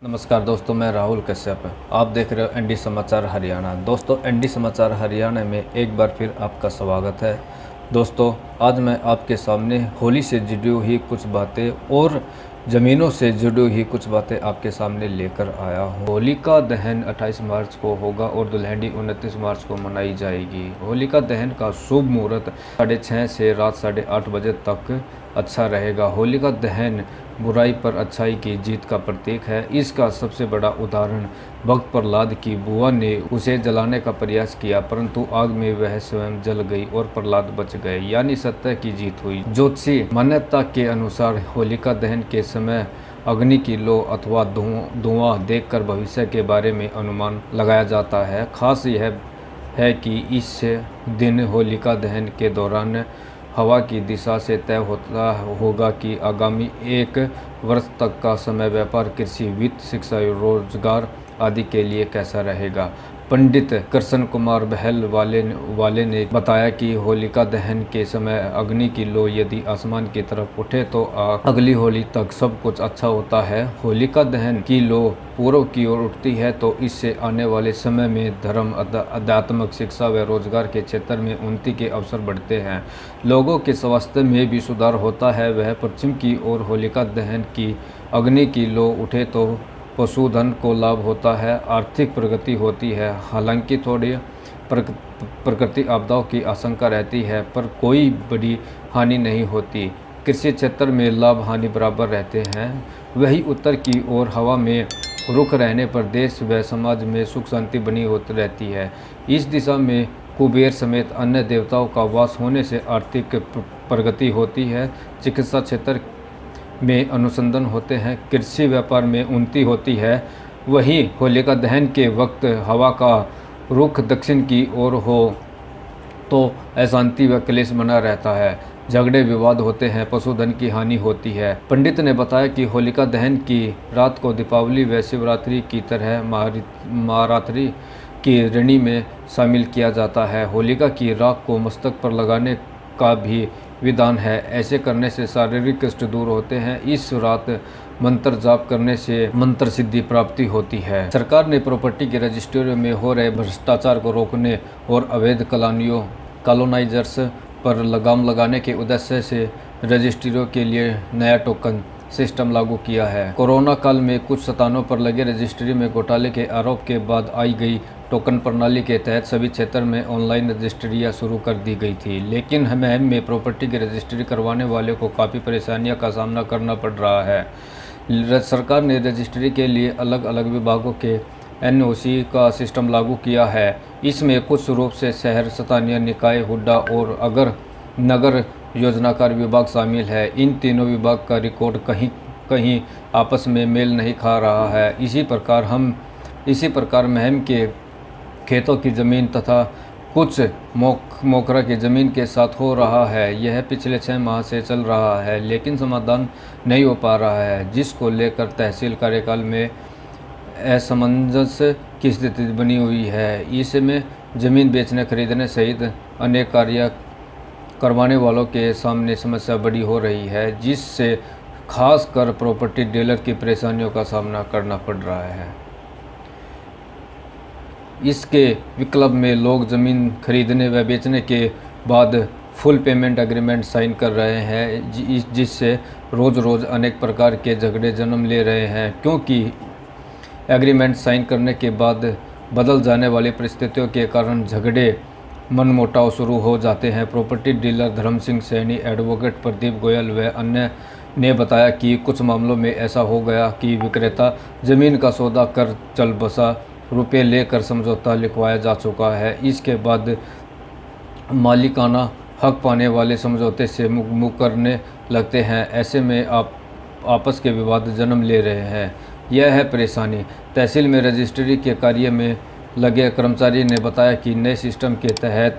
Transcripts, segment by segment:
नमस्कार दोस्तों, मैं राहुल कश्यप। आप देख रहे हो एनडी समाचार हरियाणा। दोस्तों, एनडी समाचार हरियाणा में एक बार फिर आपका स्वागत है। दोस्तों, आज मैं आपके सामने होली से जुड़ी हुई कुछ बातें और ज़मीनों से जुड़ी हुई कुछ बातें आपके सामने लेकर आया हूँ। होलिका दहन 28 मार्च को होगा और दुल्हड़ी 29 मार्च को मनाई जाएगी। होलिका दहन का शुभ मुहूर्त 6:30 से रात 8:30 बजे तक अच्छा रहेगा। होलिका दहन बुराई पर अच्छाई की जीत का प्रतीक है। इसका सबसे बड़ा उदाहरण भक्त प्रहलाद की बुआ ने उसे जलाने का प्रयास किया, परंतु आग में वह स्वयं जल गई और प्रहलाद बच गए, यानी सत्य की जीत हुई। ज्योतिषी मान्यता के अनुसार होलिका दहन के समय अग्नि की लौ अथवा धुआं देखकर भविष्य के बारे में अनुमान लगाया जाता है। खास यह है कि इस दिन होलिका दहन के दौरान हवा की दिशा से तय होता होगा कि आगामी 1 वर्ष तक का समय व्यापार, कृषि, वित्त, शिक्षा, रोजगार आदि के लिए कैसा रहेगा। पंडित कृष्ण कुमार बहल वाले ने बताया कि होलिका दहन के समय अग्नि की लौ यदि आसमान की तरफ उठे तो अगली होली तक सब कुछ अच्छा होता है। होलिका दहन की लौ पूर्व की ओर उठती है तो इससे आने वाले समय में धर्म, आध्यात्मिक, शिक्षा व रोजगार के क्षेत्र में उन्नति के अवसर बढ़ते हैं। लोगों के स्वास्थ्य में भी सुधार होता है। वह पश्चिम की ओर होलिका दहन की अग्नि की लौ उठे तो पशुधन को लाभ होता है, आर्थिक प्रगति होती है। हालांकि थोड़ी प्रकृति आपदाओं की आशंका रहती है, पर कोई बड़ी हानि नहीं होती। कृषि क्षेत्र में लाभ हानि बराबर रहते हैं। वही उत्तर की ओर हवा में रुख रहने पर देश व समाज में सुख शांति बनी होती रहती है। इस दिशा में कुबेर समेत अन्य देवताओं का वास होने से आर्थिक प्रगति होती है। चिकित्सा क्षेत्र में अनुसंधान होते हैं, कृषि व्यापार में उन्नति होती है। वहीं होलिका दहन के वक्त हवा का रुख दक्षिण की ओर हो तो अशांति व क्लेश बना रहता है, झगड़े विवाद होते हैं, पशुधन की हानि होती है। पंडित ने बताया कि होलिका दहन की रात को दीपावली व शिवरात्रि की तरह महारात्रि की ऋणी में शामिल किया जाता है। होलिका की राख को मस्तक पर लगाने का भी विधान है। ऐसे करने से शारीरिक कष्ट दूर होते हैं। इस रात मंत्र जाप करने से मंत्र सिद्धि प्राप्ति होती है। सरकार ने प्रॉपर्टी के रजिस्ट्रियों में हो रहे भ्रष्टाचार को रोकने और अवैध कॉलोनाइजर्स पर लगाम लगाने के उद्देश्य से रजिस्ट्रियों के लिए नया टोकन सिस्टम लागू किया है। कोरोना काल में कुछ स्थानों पर लगे रजिस्ट्री में घोटाले के आरोप के बाद आई गई टोकन प्रणाली के तहत सभी क्षेत्र में ऑनलाइन रजिस्ट्रियाँ शुरू कर दी गई थी, लेकिन महम में प्रॉपर्टी की रजिस्ट्री करवाने वाले को काफ़ी परेशानियों का सामना करना पड़ रहा है। सरकार ने रजिस्ट्री के लिए अलग अलग विभागों के एनओसी का सिस्टम लागू किया है। इसमें कुछ रूप से शहर, स्थानीय निकाय, हुड्डा और अगर नगर योजनाकार विभाग शामिल है। इन तीनों विभाग का रिकॉर्ड कहीं कहीं आपस में मेल नहीं खा रहा है। इसी प्रकार महम के खेतों की ज़मीन तथा कुछ मोकरा की ज़मीन के साथ हो रहा है। यह पिछले 6 माह से चल रहा है, लेकिन समाधान नहीं हो पा रहा है, जिसको लेकर तहसील कार्यकाल में असमंजस की स्थिति बनी हुई है। इसमें ज़मीन बेचने, खरीदने सहित अनेक कार्य करवाने वालों के सामने समस्या बड़ी हो रही है, जिससे खासकर प्रॉपर्टी डीलर की परेशानियों का सामना करना पड़ रहा है। इसके विकल्प में लोग ज़मीन खरीदने व बेचने के बाद फुल पेमेंट एग्रीमेंट साइन कर रहे हैं, जिससे रोज़ रोज़ अनेक प्रकार के झगड़े जन्म ले रहे हैं, क्योंकि एग्रीमेंट साइन करने के बाद बदल जाने वाली परिस्थितियों के कारण झगड़े, मनमुटाव शुरू हो जाते हैं। प्रॉपर्टी डीलर धर्म सिंह सैनी, एडवोकेट प्रदीप गोयल व अन्य ने बताया कि कुछ मामलों में ऐसा हो गया कि विक्रेता ज़मीन का सौदा कर चल बसा रुपये लेकर समझौता लिखवाया जा चुका है। इसके बाद मालिकाना हक पाने वाले समझौते से मुकरने लगते हैं। ऐसे में आपस के विवाद जन्म ले रहे हैं। यह है परेशानी। तहसील में रजिस्ट्री के कार्य में लगे कर्मचारी ने बताया कि नए सिस्टम के तहत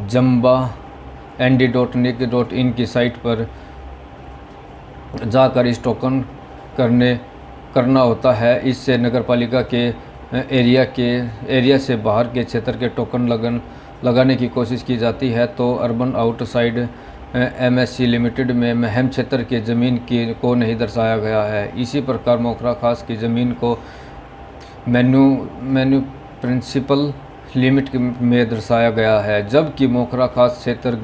jamba.nd.nic.in की साइट पर जाकर इस टोकन करना होता है। इससे नगरपालिका के एरिया से बाहर के क्षेत्र के टोकन लगाने की कोशिश की जाती है, तो अर्बन आउटसाइड MSC लिमिटेड में महम क्षेत्र के ज़मीन को नहीं दर्शाया गया है। इसी प्रकार मोखरा खास की ज़मीन को मेन्यू प्रिंसिपल लिमिट में दर्शाया गया है, जबकि मोखरा खास क्षेत्र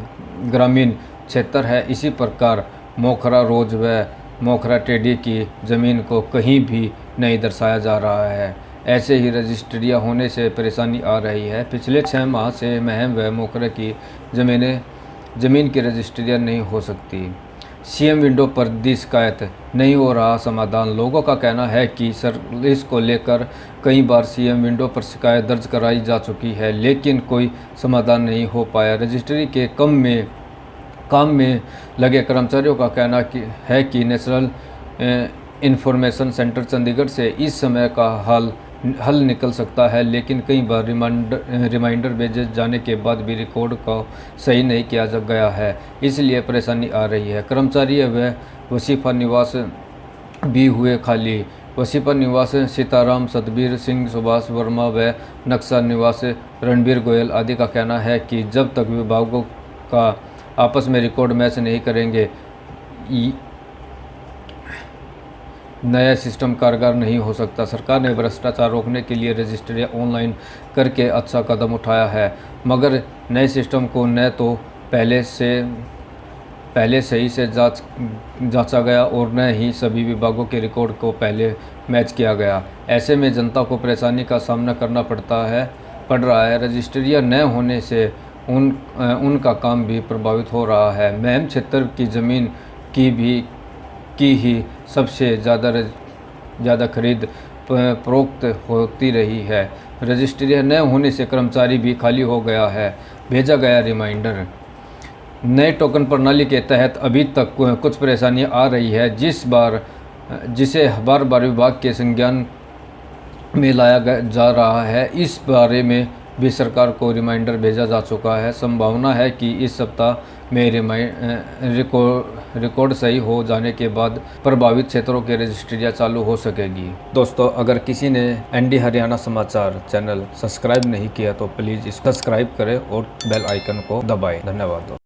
ग्रामीण क्षेत्र है। इसी प्रकार मोखरा रोज व मोखरा टेढ़ी की ज़मीन को कहीं भी नहीं दर्शाया जा रहा है। ऐसे ही रजिस्ट्रियाँ होने से परेशानी आ रही है। पिछले 6 माह से महम व मोखरा की ज़मीन की रजिस्ट्रियाँ नहीं हो सकती। CM विंडो पर दी शिकायत नहीं हो रहा समाधान। लोगों का कहना है कि इसको लेकर कई बार CM विंडो पर शिकायत दर्ज कराई जा चुकी है, लेकिन कोई समाधान नहीं हो पाया। रजिस्ट्री के काम में लगे कर्मचारियों का कहना है कि नेशनल इंफॉर्मेशन सेंटर चंडीगढ़ से इस समय का हल निकल सकता है, लेकिन कई बार रिमाइंडर भेजे जाने के बाद भी रिकॉर्ड को सही नहीं किया गया है, इसलिए परेशानी आ रही है। कर्मचारी व वसीफा निवास भी हुए खाली। वसीफा निवास सीताराम, सतबीर सिंह, सुभाष वर्मा व नक्शा निवास रणबीर गोयल आदि का कहना है कि जब तक विभागों का आपस में रिकॉर्ड मैच नहीं करेंगे, नया सिस्टम कारगर नहीं हो सकता। सरकार ने भ्रष्टाचार रोकने के लिए रजिस्ट्रियाँ ऑनलाइन करके अच्छा कदम उठाया है, मगर नए सिस्टम को न तो पहले सही से जांचा गया और न ही सभी विभागों के रिकॉर्ड को पहले मैच किया गया। ऐसे में जनता को परेशानी का सामना करना पड़ रहा है। रजिस्ट्रियाँ न होने से उनका काम भी प्रभावित हो रहा है। महम क्षेत्र की ज़मीन की ही सबसे ज़्यादा खरीद फरोख्त होती रही है। रजिस्ट्रियाँ न होने से कर्मचारी भी खाली हो गया है। भेजा गया रिमाइंडर। नए टोकन प्रणाली के तहत अभी तक कुछ परेशानियां आ रही है, जिसे बार बार विभाग के संज्ञान में लाया जा रहा है। इस बारे में भी सरकार को रिमाइंडर भेजा जा चुका है। संभावना है कि इस सप्ताह में रिकॉर्ड सही हो जाने के बाद प्रभावित क्षेत्रों के रजिस्ट्रियाँ चालू हो सकेगी। दोस्तों, अगर किसी ने ND हरियाणा समाचार चैनल सब्सक्राइब नहीं किया तो प्लीज़ इसको सब्सक्राइब करें और बेल आइकन को दबाएं। धन्यवाद।